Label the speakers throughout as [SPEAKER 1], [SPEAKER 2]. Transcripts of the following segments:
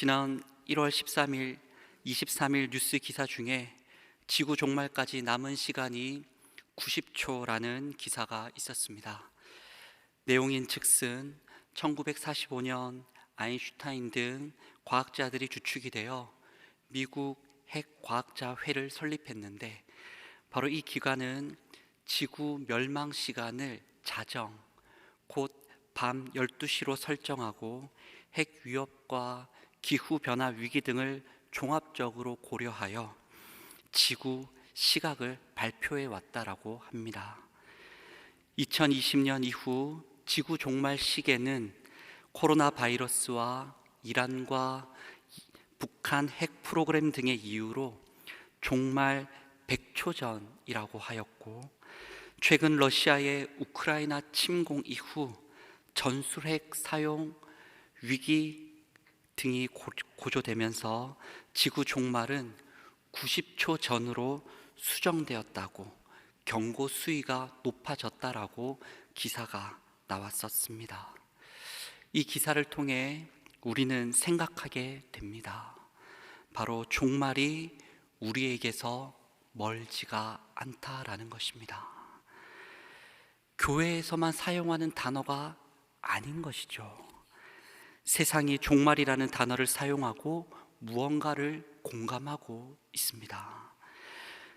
[SPEAKER 1] 지난 1월 13일, 23일 뉴스 기사 중에 지구 종말까지 남은 시간이 90초라는 기사가 있었습니다. 내용인 즉슨 1945년 아인슈타인 등 과학자들이 주축이 되어 미국 핵과학자회를 설립했는데, 바로 이 기관은 지구 멸망 시간을 자정, 곧 밤 12시로 설정하고 핵 위협과 기후변화 위기 등을 종합적으로 고려하여 지구 시각을 발표해 왔다라고 합니다. 2020년 이후 지구 종말 시계는 코로나 바이러스와 이란과 북한 핵 프로그램 등의 이유로 종말 100초 전이라고 하였고, 최근 러시아의 우크라이나 침공 이후 전술핵 사용 위기 등이 고조되면서 지구 종말은 90초 전으로 수정되었다고, 경고 수위가 높아졌다라고 기사가 나왔었습니다. 이 기사를 통해 우리는 생각하게 됩니다. 바로 종말이 우리에게서 멀지가 않다라는 것입니다. 교회에서만 사용하는 단어가 아닌 것이죠. 세상이 종말이라는 단어를 사용하고 무언가를 공감하고 있습니다.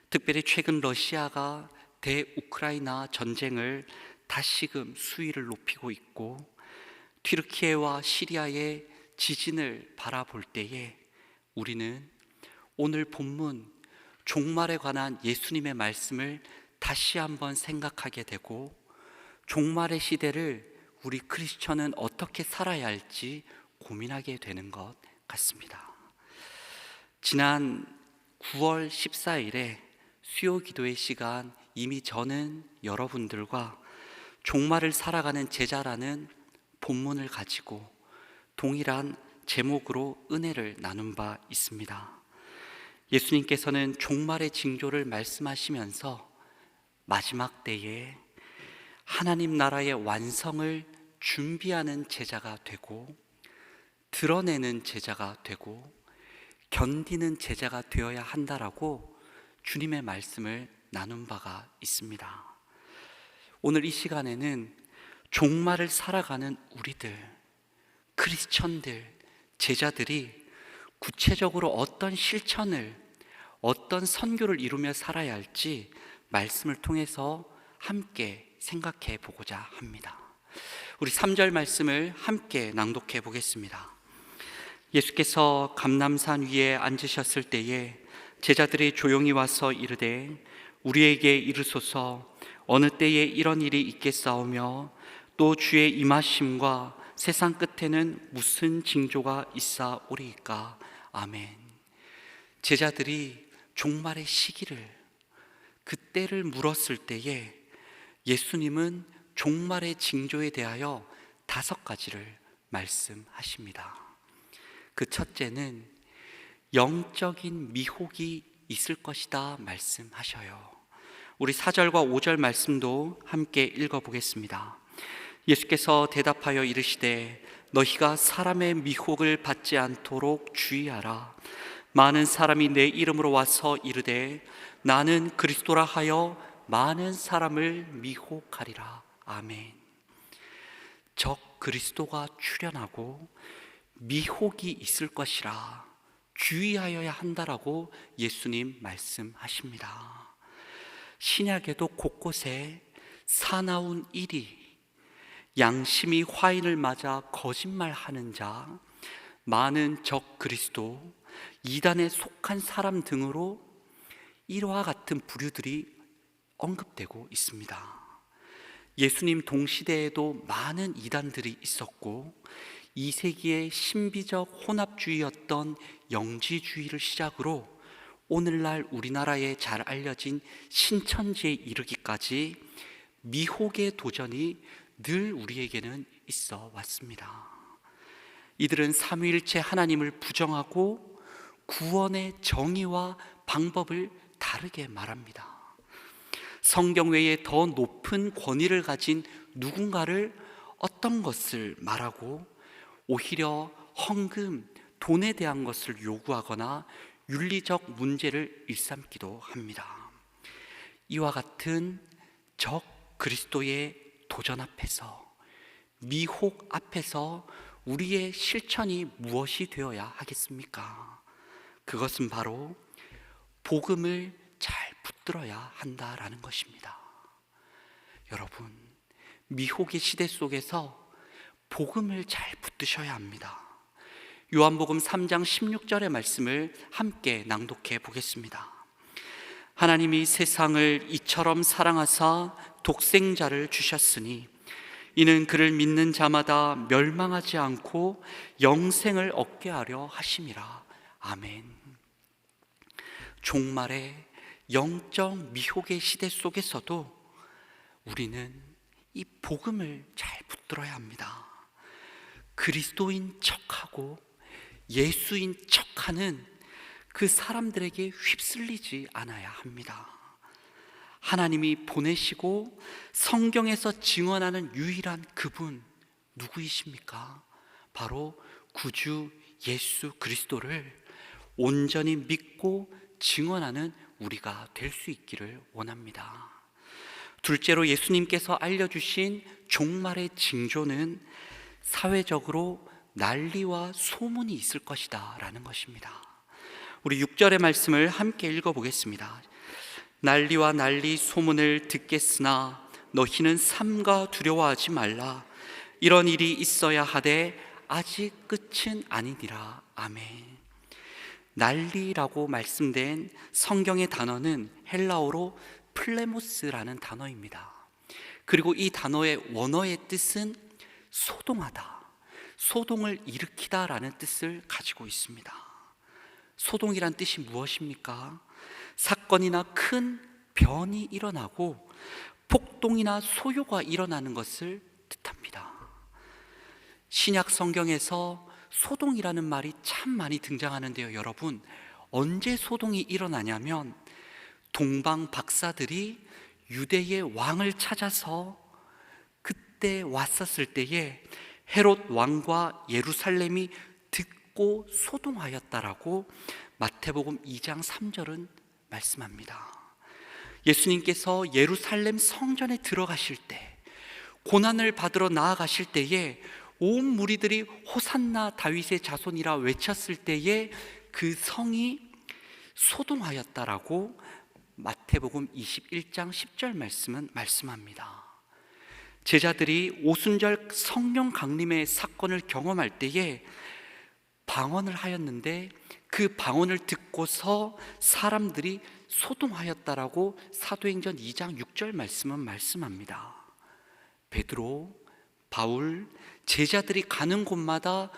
[SPEAKER 1] 특별히 최근 러시아가 대우크라이나 전쟁을 다시금 수위를 높이고 있고, 튀르키예와 시리아의 지진을 바라볼 때에 우리는 오늘 본문 종말에 관한 예수님의 말씀을 다시 한번 생각하게 되고, 종말의 시대를 우리 크리스천은 어떻게 살아야 할지 고민하게 되는 것 같습니다. 지난 9월 14일에 수요 기도의 시간, 이미 저는 여러분들과 종말을 살아가는 제자라는 본문을 가지고 동일한 제목으로 은혜를 나눈 바 있습니다. 예수님께서는 종말의 징조를 말씀하시면서 마지막 때에 하나님 나라의 완성을 준비하는 제자가 되고, 드러내는 제자가 되고, 견디는 제자가 되어야 한다라고 주님의 말씀을 나눈 바가 있습니다. 오늘 이 시간에는 종말을 살아가는 우리들, 크리스천들, 제자들이 구체적으로 어떤 실천을, 어떤 선교를 이루며 살아야 할지 말씀을 통해서 함께 생각해 보고자 합니다. 우리 3절 말씀을 함께 낭독해 보겠습니다. 예수께서 감람산 위에 앉으셨을 때에 제자들이 조용히 와서 이르되 우리에게 이르소서 어느 때에 이런 일이 있겠사오며 또 주의 임하심과 세상 끝에는 무슨 징조가 있사오리이까. 아멘. 제자들이 종말의 시기를, 그때를 물었을 때에 예수님은 종말의 징조에 대하여 5가지를 말씀하십니다. 그 첫째는 영적인 미혹이 있을 것이다 말씀하셔요. 우리 4절과 5절 말씀도 함께 읽어보겠습니다. 예수께서 대답하여 이르시되 너희가 사람의 미혹을 받지 않도록 주의하라. 많은 사람이 내 이름으로 와서 이르되 나는 그리스도라 하여 많은 사람을 미혹하리라. 아멘. 적 그리스도가 출현하고 미혹이 있을 것이라 주의하여야 한다라고 예수님 말씀하십니다. 신약에도 곳곳에 사나운 이리, 양심이 화인을 맞아 거짓말하는 자, 많은 적 그리스도, 이단에 속한 사람 등으로 이와 같은 부류들이 언급되고 있습니다. 예수님 동시대에도 많은 이단들이 있었고, 2세기의 신비적 혼합주의였던 영지주의를 시작으로 오늘날 우리나라에 잘 알려진 신천지에 이르기까지 미혹의 도전이 늘 우리에게는 있어 왔습니다. 이들은 삼위일체 하나님을 부정하고 구원의 정의와 방법을 다르게 말합니다. 성경 외에 더 높은 권위를 가진 누군가를 어떤 것을 말하고 오히려 헌금, 돈에 대한 것을 요구하거나 윤리적 문제를 일삼기도 합니다. 이와 같은 적 그리스도의 도전 앞에서, 미혹 앞에서 우리의 실천이 무엇이 되어야 하겠습니까? 그것은 바로 복음을 잘 붙들어야 한다라는 것입니다. 여러분, 미혹의 시대 속에서 복음을 잘 붙드셔야 합니다. 요한복음 3장 16절의 말씀을 함께 낭독해 보겠습니다. 하나님이 세상을 이처럼 사랑하사 독생자를 주셨으니 이는 그를 믿는 자마다 멸망하지 않고 영생을 얻게 하려 하심이라. 아멘. 종말의 영적 미혹의 시대 속에서도 우리는 이 복음을 잘 붙들어야 합니다. 그리스도인 척하고 예수인 척하는 그 사람들에게 휩쓸리지 않아야 합니다. 하나님이 보내시고 성경에서 증언하는 유일한 그분 누구이십니까? 바로 구주 예수 그리스도를 온전히 믿고 증언하는 우리가 될 수 있기를 원합니다. 둘째로, 예수님께서 알려주신 종말의 징조는 사회적으로 난리와 소문이 있을 것이다 라는 것입니다. 우리 6절의 말씀을 함께 읽어보겠습니다. 난리와 난리 소문을 듣겠으나 너희는 삼가 두려워하지 말라. 이런 일이 있어야 하되 아직 끝은 아니니라. 아멘. 난리라고 말씀된 성경의 단어는 헬라어로 플레모스라는 단어입니다. 그리고 이 단어의 원어의 뜻은 소동하다, 소동을 일으키다 라는 뜻을 가지고 있습니다. 소동이란 뜻이 무엇입니까? 사건이나 큰 변이 일어나고 폭동이나 소요가 일어나는 것을 뜻합니다. 신약 성경에서 소동이라는 말이 참 많이 등장하는데요. 여러분, 언제 소동이 일어나냐면 동방 박사들이 유대의 왕을 찾아서 그때 왔었을 때에 헤롯 왕과 예루살렘이 듣고 소동하였다라고 마태복음 2장 3절은 말씀합니다. 예수님께서 예루살렘 성전에 들어가실 때, 고난을 받으러 나아가실 때에 온 무리들이 호산나 다윗의 자손이라 외쳤을 때에 그 성이 소동하였다라고 마태복음 21장 10절 말씀은 말씀합니다. 제자들이 오순절 성령 강림의 사건을 경험할 때에 방언을 하였는데 그 방언을 듣고서 사람들이 소동하였다라고 사도행전 2장 6절 말씀은 말씀합니다. 베드로, 바울, 제자들이 가는 곳마다,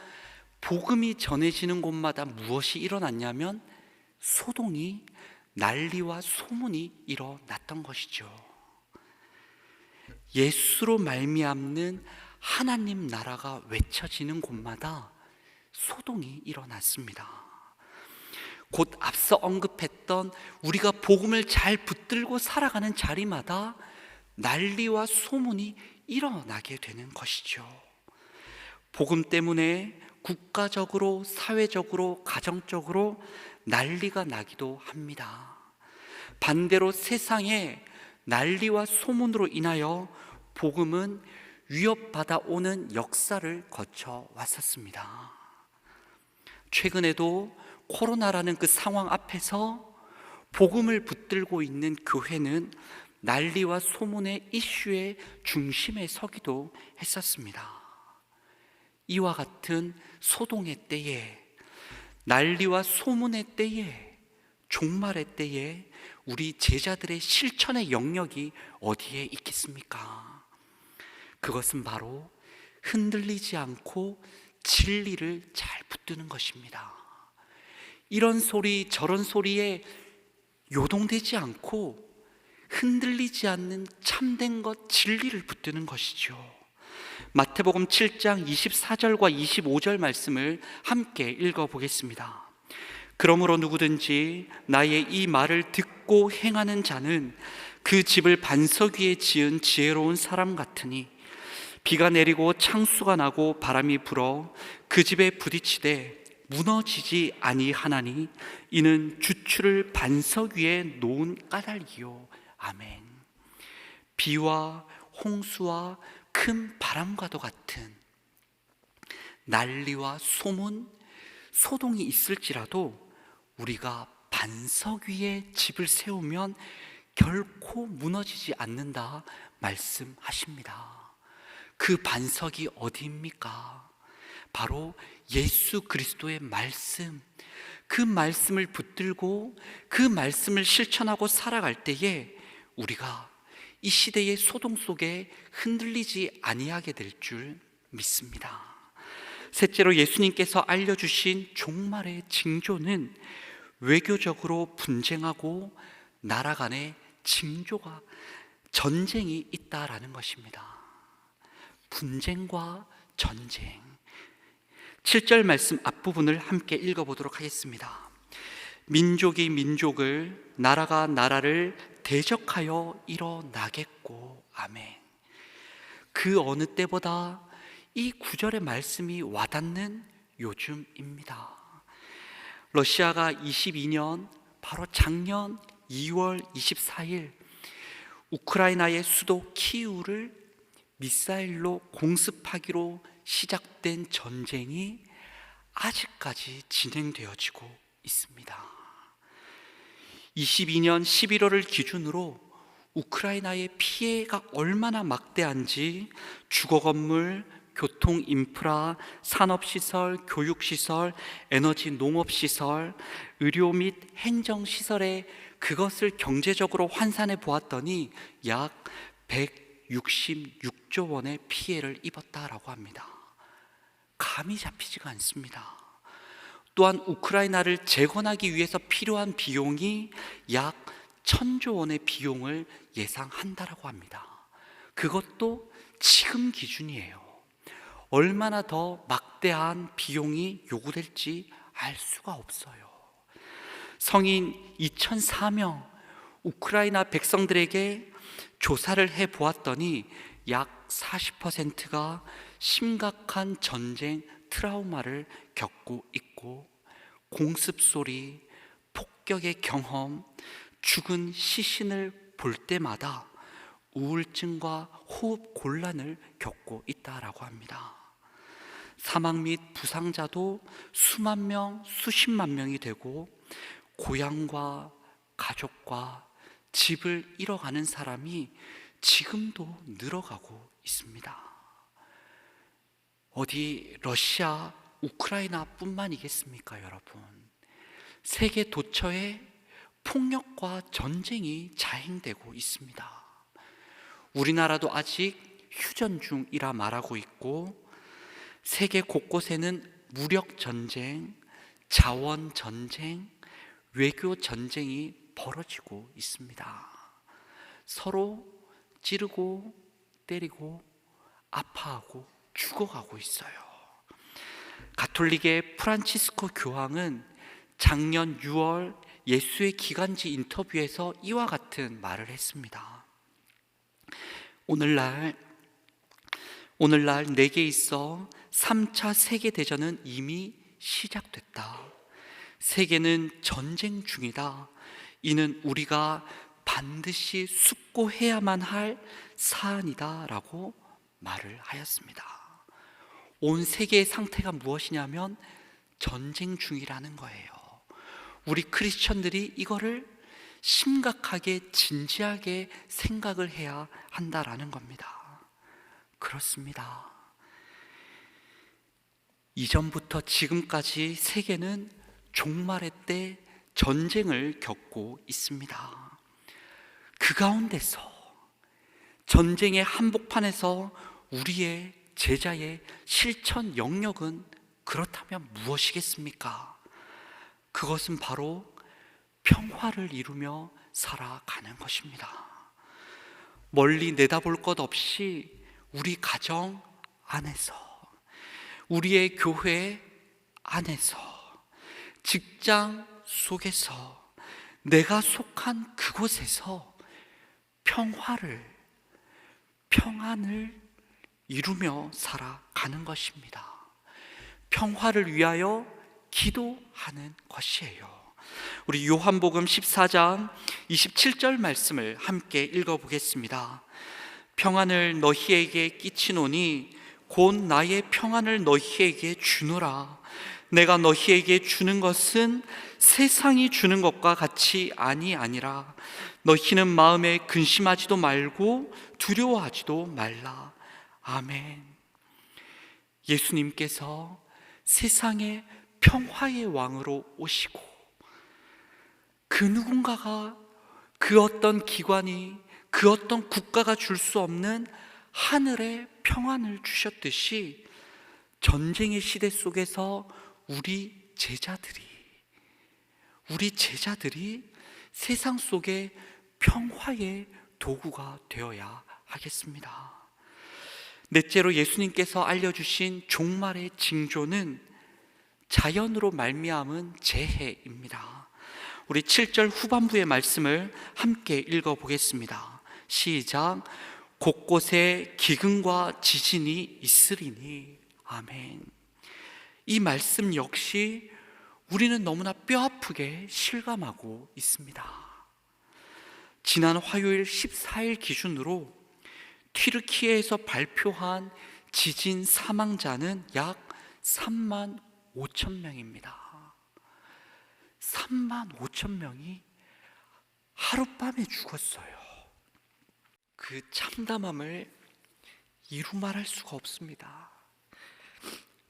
[SPEAKER 1] 복음이 전해지는 곳마다 무엇이 일어났냐면 소동이, 난리와 소문이 일어났던 것이죠. 예수로 말미암는 하나님 나라가 외쳐지는 곳마다 소동이 일어났습니다. 곧 앞서 언급했던 우리가 복음을 잘 붙들고 살아가는 자리마다 난리와 소문이 일어나게 되는 것이죠. 복음 때문에 국가적으로, 사회적으로, 가정적으로 난리가 나기도 합니다. 반대로 세상에 난리와 소문으로 인하여 복음은 위협받아 오는 역사를 거쳐 왔었습니다. 최근에도 코로나라는 그 상황 앞에서 복음을 붙들고 있는 교회는 난리와 소문의 이슈의 중심에 서기도 했었습니다. 이와 같은 소동의 때에, 난리와 소문의 때에, 종말의 때에 우리 제자들의 실천의 영역이 어디에 있겠습니까? 그것은 바로 흔들리지 않고 진리를 잘 붙드는 것입니다. 이런 소리 저런 소리에 요동되지 않고 흔들리지 않는 참된 것, 진리를 붙드는 것이죠. 마태복음 7장 24절과 25절 말씀을 함께 읽어보겠습니다. 그러므로 누구든지 나의 이 말을 듣고 행하는 자는 그 집을 반석 위에 지은 지혜로운 사람 같으니 비가 내리고 창수가 나고 바람이 불어 그 집에 부딪히되 무너지지 아니하나니 이는 주추를 반석 위에 놓은 까닭이요. 아멘. 비와 홍수와 큰 바람과도 같은 난리와 소문, 소동이 있을지라도 우리가 반석 위에 집을 세우면 결코 무너지지 않는다 말씀하십니다. 그 반석이 어디입니까? 바로 예수 그리스도의 말씀. 그 말씀을 붙들고 그 말씀을 실천하고 살아갈 때에 우리가 이 시대의 소동 속에 흔들리지 아니하게 될 줄 믿습니다. 셋째로 예수님께서 알려주신 종말의 징조는 외교적으로 분쟁하고 나라 간의 징조가 전쟁이 있다라는 것입니다. 분쟁과 전쟁. 7절 말씀 앞부분을 함께 읽어보도록 하겠습니다. 민족이 민족을, 나라가 나라를 대적하여 일어나겠고. 아멘. 그 어느 때보다 이 구절의 말씀이 와닿는 요즘입니다. 러시아가 22년, 바로 작년 2월 24일 우크라이나의 수도 키이우를 미사일로 공습하기로 시작된 전쟁이 아직까지 진행되어지고 있습니다. 22년 11월을 기준으로 우크라이나의 피해가 얼마나 막대한지 주거 건물, 교통 인프라, 산업시설, 교육시설, 에너지 농업시설, 의료 및 행정시설에 그것을 경제적으로 환산해 보았더니 약 166조 원의 피해를 입었다라고 합니다. 감이 잡히지가 않습니다. 또한 우크라이나를 재건하기 위해서 필요한 비용이 약 1,000조 원의 비용을 예상한다라고 합니다. 그것도 지금 기준이에요. 얼마나 더 막대한 비용이 요구될지 알 수가 없어요. 성인 2,004명 우크라이나 백성들에게 조사를 해보았더니 약 40%가 심각한 전쟁 트라우마를 겪고 있고, 공습 소리, 폭격의 경험, 죽은 시신을 볼 때마다 우울증과 호흡 곤란을 겪고 있다라고 합니다. 사망 및 부상자도 수만 명, 수십만 명이 되고, 고향과 가족과 집을 잃어가는 사람이 지금도 늘어가고 있습니다. 어디 러시아, 우크라이나 뿐만이겠습니까, 여러분? 세계 도처에 폭력과 전쟁이 자행되고 있습니다. 우리나라도 아직 휴전 중이라 말하고 있고, 세계 곳곳에는 무력 전쟁, 자원 전쟁, 외교 전쟁이 벌어지고 있습니다. 서로 찌르고 때리고 아파하고 죽어가고 있어요. 가톨릭의 프란치스코 교황은 작년 6월 예수의 기간지 인터뷰에서 이와 같은 말을 했습니다. 오늘날 내게 있어 3차 세계대전은 이미 시작됐다. 세계는 전쟁 중이다. 이는 우리가 반드시 숙고해야만 할 사안이다 라고 말을 하였습니다. 온 세계의 상태가 무엇이냐면 전쟁 중이라는 거예요. 우리 크리스천들이 이거를 심각하게 진지하게 생각을 해야 한다라는 겁니다. 그렇습니다. 이전부터 지금까지 세계는 종말의 때 전쟁을 겪고 있습니다. 그 가운데서 전쟁의 한복판에서 우리의 제자의 실천 영역은 그렇다면 무엇이겠습니까? 그것은 바로 평화를 이루며 살아가는 것입니다. 멀리 내다볼 것 없이 우리 가정 안에서, 우리의 교회 안에서, 직장 속에서, 내가 속한 그곳에서 평안을 이루며 살아가는 것입니다. 평화를 위하여 기도하는 것이에요. 우리 요한복음 14장 27절 말씀을 함께 읽어보겠습니다. 평안을 너희에게 끼치노니 곧 나의 평안을 너희에게 주노라. 내가 너희에게 주는 것은 세상이 주는 것과 같이 아니라 너희는 마음에 근심하지도 말고 두려워하지도 말라. 아멘. 예수님께서 세상의 평화의 왕으로 오시고 그 누군가가, 그 어떤 기관이, 그 어떤 국가가 줄 수 없는 하늘의 평안을 주셨듯이 전쟁의 시대 속에서 우리 제자들이 세상 속에 평화의 도구가 되어야 하겠습니다. 넷째로 예수님께서 알려주신 종말의 징조는 자연으로 말미암은 재해입니다. 우리 7절 후반부의 말씀을 함께 읽어보겠습니다. 시작. 곳곳에 기근과 지진이 있으리니. 아멘. 이 말씀 역시 우리는 너무나 뼈아프게 실감하고 있습니다. 지난 화요일 14일 기준으로 튀르키예에서 발표한 지진 사망자는 약 3만 5천 명입니다. 3만 5천 명이 하룻밤에 죽었어요. 그 참담함을 이루 말할 수가 없습니다.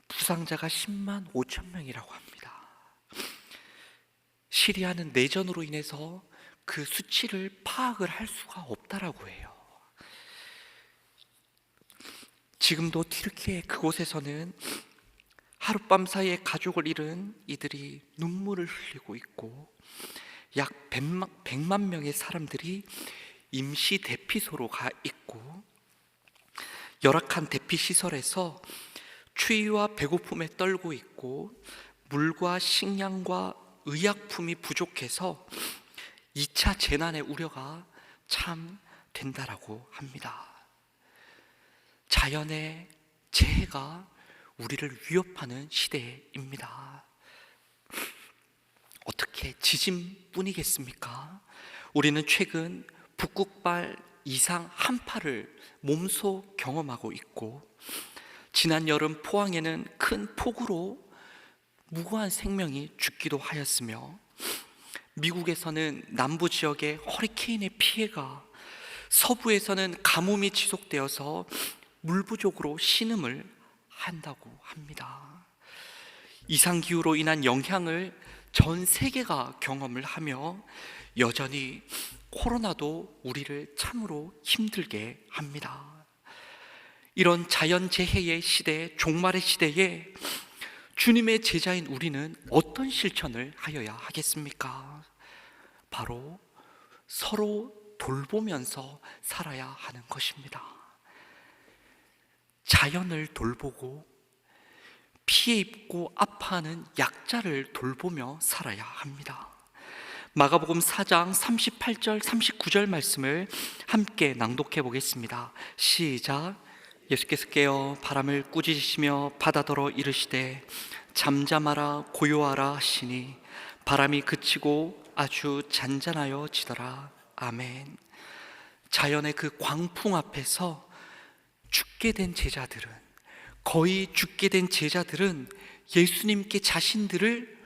[SPEAKER 1] 부상자가 10만 5천 명이라고 합니다. 시리아는 내전으로 인해서 그 수치를 파악을 할 수가 없다라고 해요. 지금도 튀르키예 그곳에서는 하룻밤 사이에 가족을 잃은 이들이 눈물을 흘리고 있고 약 100만 명의 사람들이 임시 대피소로 가 있고 열악한 대피 시설에서 추위와 배고픔에 떨고 있고 물과 식량과 의약품이 부족해서 2차 재난의 우려가 참 된다라고 합니다. 자연의 재해가 우리를 위협하는 시대입니다. 어떻게 지진뿐이겠습니까? 우리는 최근 북극발 이상 한파를 몸소 경험하고 있고 지난 여름 포항에는 큰 폭우로 무고한 생명이 죽기도 하였으며 미국에서는 남부 지역의 허리케인의 피해가, 서부에서는 가뭄이 지속되어서 물 부족으로 신음을 한다고 합니다. 이상기후로 인한 영향을 전 세계가 경험을 하며 여전히 코로나도 우리를 참으로 힘들게 합니다. 이런 자연재해의 시대, 종말의 시대에 주님의 제자인 우리는 어떤 실천을 하여야 하겠습니까? 바로 서로 돌보면서 살아야 하는 것입니다. 자연을 돌보고 피해 입고 아파하는 약자를 돌보며 살아야 합니다. 마가복음 4장 38절 39절 말씀을 함께 낭독해 보겠습니다. 시작. 예수께서 깨어 바람을 꾸짖으시며 바다더러 이르시되 잠잠하라 고요하라 하시니 바람이 그치고 아주 잔잔하여 지더라. 아멘. 자연의 그 광풍 앞에서 거의 죽게 된 제자들은 예수님께 자신들을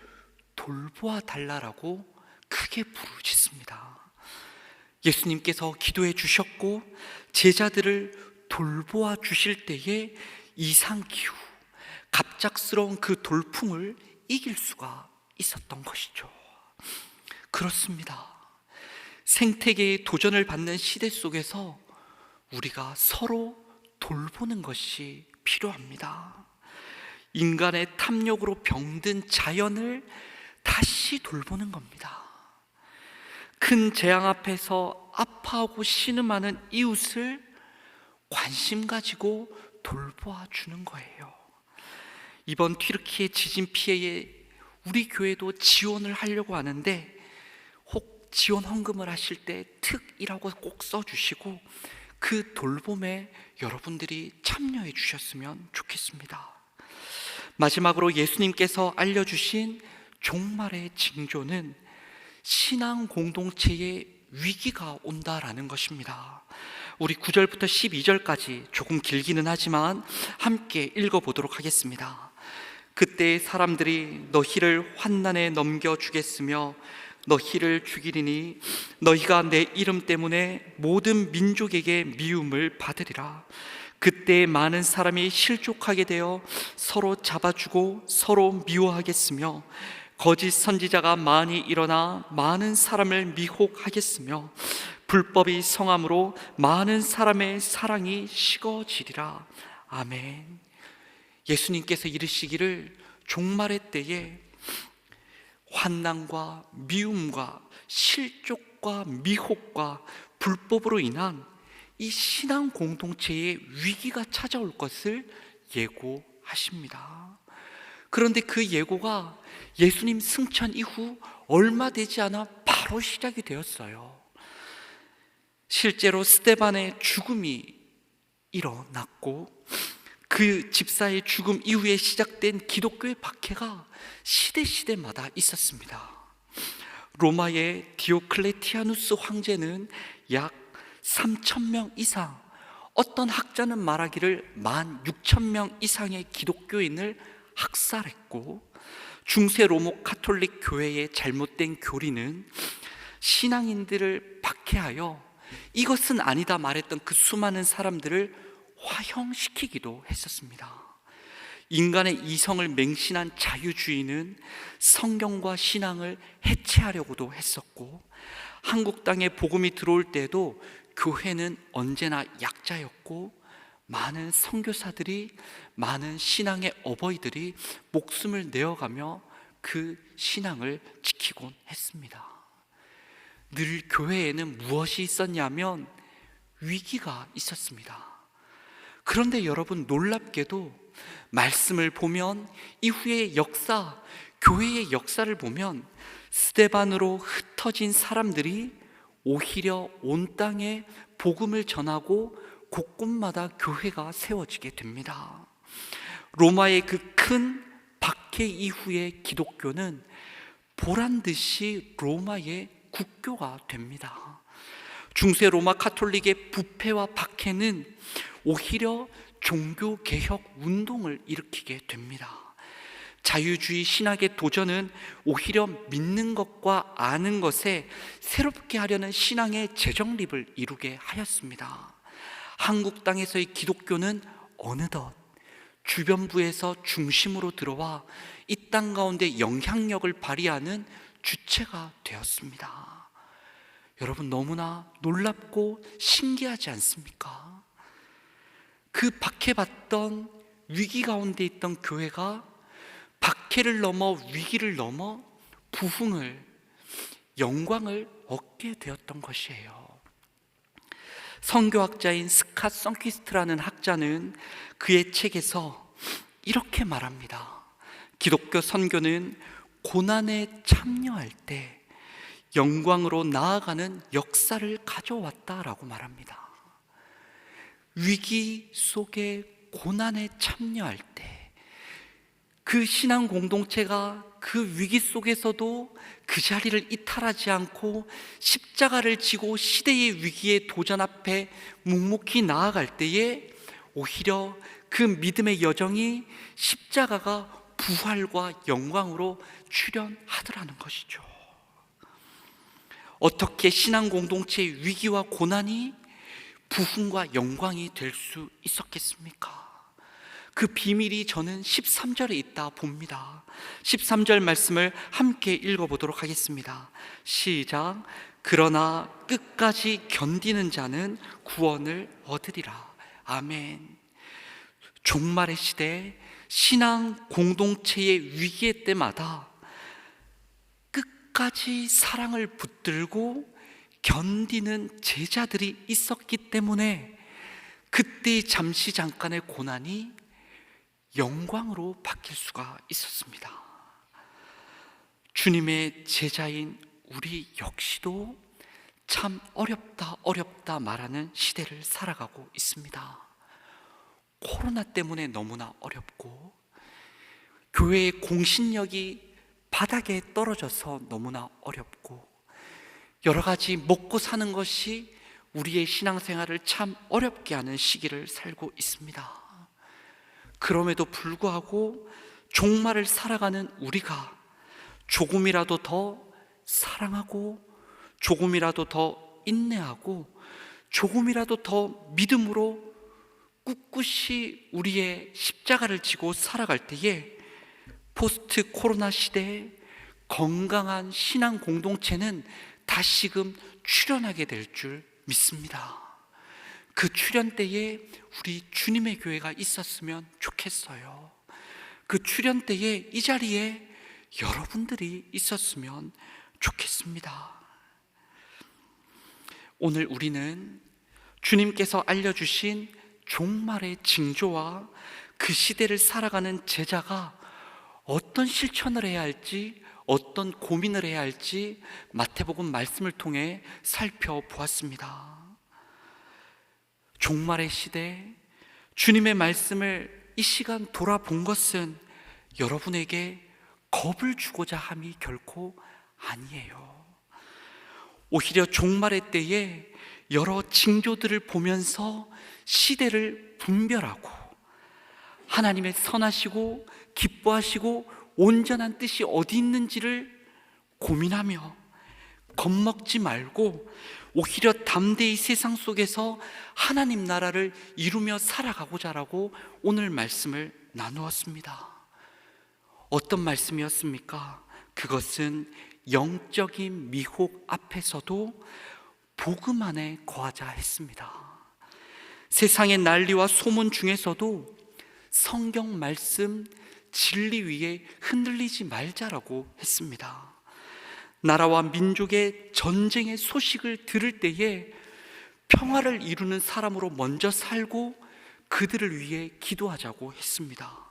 [SPEAKER 1] 돌보아 달라라고 크게 부르짖습니다. 예수님께서 기도해 주셨고 제자들을 돌보아 주실 때에 이상기후, 갑작스러운 그 돌풍을 이길 수가 있었던 것이죠. 그렇습니다. 생태계의 도전을 받는 시대 속에서 우리가 서로 돌보는 것이 필요합니다. 인간의 탐욕으로 병든 자연을 다시 돌보는 겁니다. 큰 재앙 앞에서 아파하고 신음하는 이웃을 관심 가지고 돌보아 주는 거예요. 이번 튀르키예 지진 피해에 우리 교회도 지원을 하려고 하는데 혹 지원 헌금을 하실 때 특이라고 꼭 써주시고 그 돌봄에 여러분들이 참여해 주셨으면 좋겠습니다. 마지막으로 예수님께서 알려주신 종말의 징조는 신앙 공동체에 위기가 온다라는 것입니다. 우리 9절부터 12절까지 조금 길기는 하지만 함께 읽어보도록 하겠습니다. 그때 사람들이 너희를 환난에 넘겨주겠으며 너희를 죽이리니 너희가 내 이름 때문에 모든 민족에게 미움을 받으리라. 그때 많은 사람이 실족하게 되어 서로 잡아주고 서로 미워하겠으며 거짓 선지자가 많이 일어나 많은 사람을 미혹하겠으며 불법이 성함으로 많은 사람의 사랑이 식어지리라. 아멘. 예수님께서 이르시기를 종말의 때에 환난과 미움과 실족과 미혹과 불법으로 인한 이 신앙 공동체의 위기가 찾아올 것을 예고하십니다. 그런데 그 예고가 예수님 승천 이후 얼마 되지 않아 바로 시작이 되었어요. 실제로 스데반의 죽음이 일어났고 그 집사의 죽음 이후에 시작된 기독교의 박해가 시대마다 있었습니다. 로마의 디오클레티아누스 황제는 약 3,000명 이상, 어떤 학자는 말하기를 16,000명 이상의 기독교인을 학살했고, 중세 로마 가톨릭 교회의 잘못된 교리는 신앙인들을 박해하여 이것은 아니다 말했던 그 수많은 사람들을 화형시키기도 했었습니다. 인간의 이성을 맹신한 자유주의는 성경과 신앙을 해체하려고도 했었고, 한국 땅에 복음이 들어올 때도 교회는 언제나 약자였고, 많은 선교사들이, 많은 신앙의 어버이들이 목숨을 내어가며 그 신앙을 지키곤 했습니다. 늘 교회에는 무엇이 있었냐면 위기가 있었습니다. 그런데 여러분, 놀랍게도 말씀을 보면 이후의 역사, 교회의 역사를 보면 스데반으로 흩어진 사람들이 오히려 온 땅에 복음을 전하고 곳곳마다 교회가 세워지게 됩니다. 로마의 그 큰 박해 이후의 기독교는 보란듯이 로마의 국교가 됩니다. 중세 로마 가톨릭의 부패와 박해는 오히려 종교개혁 운동을 일으키게 됩니다. 자유주의 신학의 도전은 오히려 믿는 것과 아는 것에 새롭게 하려는 신앙의 재정립을 이루게 하였습니다. 한국 땅에서의 기독교는 어느덧 주변부에서 중심으로 들어와 이 땅 가운데 영향력을 발휘하는 주체가 되었습니다. 여러분, 너무나 놀랍고 신기하지 않습니까? 그 박해받던 위기 가운데 있던 교회가 박해를 넘어 위기를 넘어 부흥을, 영광을 얻게 되었던 것이에요. 선교학자인 스캇 성퀴스트라는 학자는 그의 책에서 이렇게 말합니다. 기독교 선교는 고난에 참여할 때 영광으로 나아가는 역사를 가져왔다라고 말합니다. 위기 속에 고난에 참여할 때 그 신앙 공동체가 그 위기 속에서도 그 자리를 이탈하지 않고 십자가를 지고 시대의 위기의 도전 앞에 묵묵히 나아갈 때에 오히려 그 믿음의 여정이 십자가가 부활과 영광으로 출현하더라는 것이죠. 어떻게 신앙 공동체의 위기와 고난이 부흥과 영광이 될 수 있었겠습니까? 그 비밀이 저는 13절에 있다 봅니다. 13절 말씀을 함께 읽어보도록 하겠습니다. 시작. 그러나 끝까지 견디는 자는 구원을 얻으리라. 아멘. 종말의 시대, 신앙 공동체의 위기의 때마다 끝까지 사랑을 붙들고 견디는 제자들이 있었기 때문에 그때 잠시 잠깐의 고난이 영광으로 바뀔 수가 있었습니다. 주님의 제자인 우리 역시도 참 어렵다 말하는 시대를 살아가고 있습니다. 코로나 때문에 너무나 어렵고, 교회의 공신력이 바닥에 떨어져서 너무나 어렵고, 여러 가지 먹고 사는 것이 우리의 신앙생활을 참 어렵게 하는 시기를 살고 있습니다. 그럼에도 불구하고 종말을 살아가는 우리가 조금이라도 더 사랑하고, 조금이라도 더 인내하고, 조금이라도 더 믿음으로 꿋꿋이 우리의 십자가를 지고 살아갈 때에 포스트 코로나 시대에 건강한 신앙 공동체는 다시금 출현하게 될 줄 믿습니다. 그 출현 때에 우리 주님의 교회가 있었으면 좋겠어요. 그 출현 때에 이 자리에 여러분들이 있었으면 좋겠습니다. 오늘 우리는 주님께서 알려주신 종말의 징조와 그 시대를 살아가는 제자가 어떤 실천을 해야 할지, 어떤 고민을 해야 할지 마태복음 말씀을 통해 살펴보았습니다. 종말의 시대, 주님의 말씀을 이 시간 돌아본 것은 여러분에게 겁을 주고자 함이 결코 아니에요. 오히려 종말의 때에 여러 징조들을 보면서 시대를 분별하고 하나님의 선하시고 기뻐하시고 온전한 뜻이 어디 있는지를 고민하며 겁먹지 말고 오히려 담대히 세상 속에서 하나님 나라를 이루며 살아가고자라고 오늘 말씀을 나누었습니다. 어떤 말씀이었습니까? 그것은 영적인 미혹 앞에서도 복음 안에 거하자 했습니다. 세상의 난리와 소문 중에서도 성경 말씀 진리 위에 흔들리지 말자라고 했습니다. 나라와 민족의 전쟁의 소식을 들을 때에 평화를 이루는 사람으로 먼저 살고 그들을 위해 기도하자고 했습니다.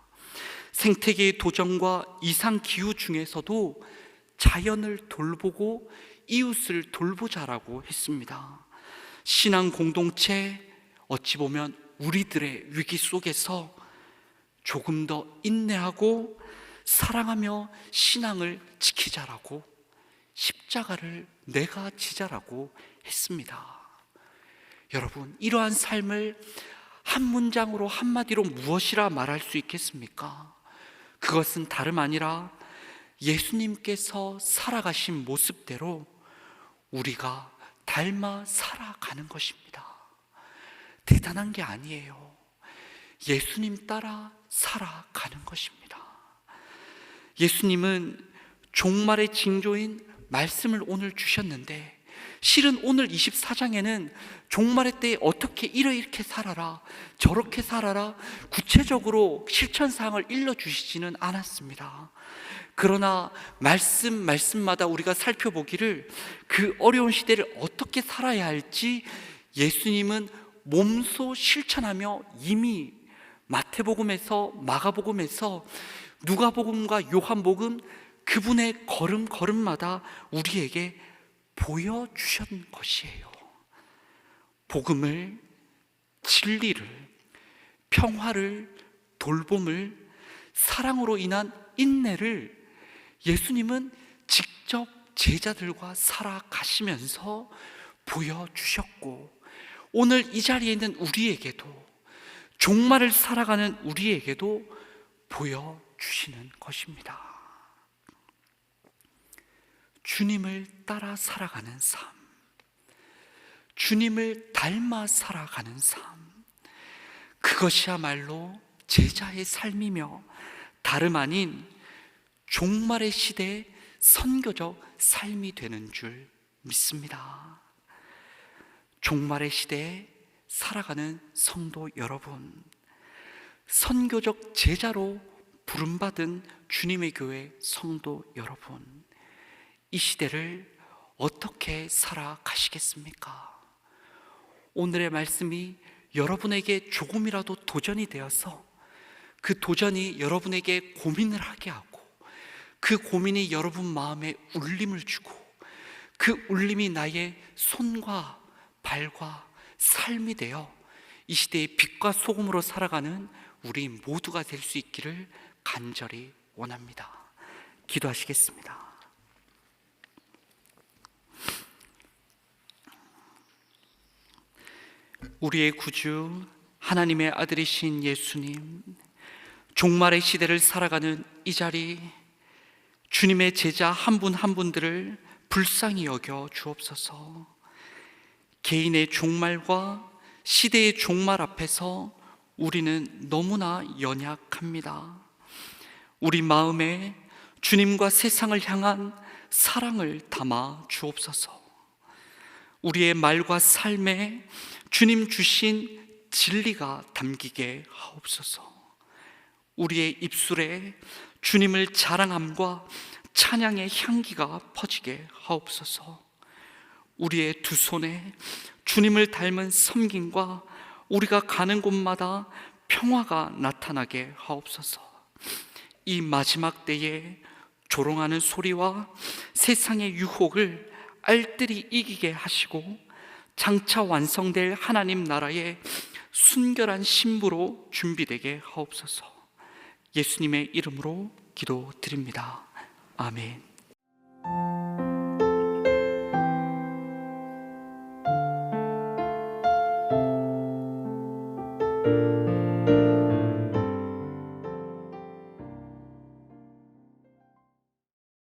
[SPEAKER 1] 생태계의 도전과 이상기후 중에서도 자연을 돌보고 이웃을 돌보자라고 했습니다. 신앙 공동체, 어찌 보면 우리들의 위기 속에서 조금 더 인내하고 사랑하며 신앙을 지키자라고, 십자가를 내가 지자라고 했습니다. 여러분, 이러한 삶을 한 문장으로 한마디로 무엇이라 말할 수 있겠습니까? 그것은 다름 아니라 예수님께서 살아가신 모습대로 우리가 닮아 살아가는 것입니다. 대단한 게 아니에요. 예수님 따라 살아가는 것입니다. 예수님은 종말의 징조인 말씀을 오늘 주셨는데, 실은 오늘 24장에는 종말의 때에 어떻게 이렇게 살아라, 저렇게 살아라 구체적으로 실천사항을 일러주시지는 않았습니다. 그러나 말씀마다 우리가 살펴보기를 그 어려운 시대를 어떻게 살아야 할지 예수님은 몸소 실천하며 이미 마태복음에서, 마가복음에서, 누가복음과 요한복음 그분의 걸음걸음마다 우리에게 보여주신 것이에요. 복음을, 진리를, 평화를, 돌봄을, 사랑으로 인한 인내를 예수님은 직접 제자들과 살아가시면서 보여주셨고, 오늘 이 자리에 있는 우리에게도, 종말을 살아가는 우리에게도 보여주시는 것입니다. 주님을 따라 살아가는 삶, 주님을 닮아 살아가는 삶, 그것이야말로 제자의 삶이며 다름 아닌 종말의 시대의 선교적 삶이 되는 줄 믿습니다. 종말의 시대에 살아가는 성도 여러분, 선교적 제자로 부름받은 주님의 교회 성도 여러분, 이 시대를 어떻게 살아가시겠습니까? 오늘의 말씀이 여러분에게 조금이라도 도전이 되어서 그 도전이 여러분에게 고민을 하게 하고, 그 고민이 여러분 마음에 울림을 주고, 그 울림이 나의 손과 발과 삶이 되어 이 시대의 빛과 소금으로 살아가는 우리 모두가 될 수 있기를 간절히 원합니다. 기도하시겠습니다. 우리의 구주 하나님의 아들이신 예수님, 종말의 시대를 살아가는 이 자리, 주님의 제자 한 분 한 분들을 불쌍히 여겨 주옵소서. 개인의 종말과 시대의 종말 앞에서 우리는 너무나 연약합니다. 우리 마음에 주님과 세상을 향한 사랑을 담아 주옵소서. 우리의 말과 삶에 주님 주신 진리가 담기게 하옵소서. 우리의 입술에 주님을 자랑함과 찬양의 향기가 퍼지게 하옵소서. 우리의 두 손에 주님을 닮은 섬김과 우리가 가는 곳마다 평화가 나타나게 하옵소서. 이 마지막 때에 조롱하는 소리와 세상의 유혹을 알뜰히 이기게 하시고 장차 완성될 하나님 나라의 순결한 신부로 준비되게 하옵소서. 예수님의 이름으로 기도드립니다. 아멘.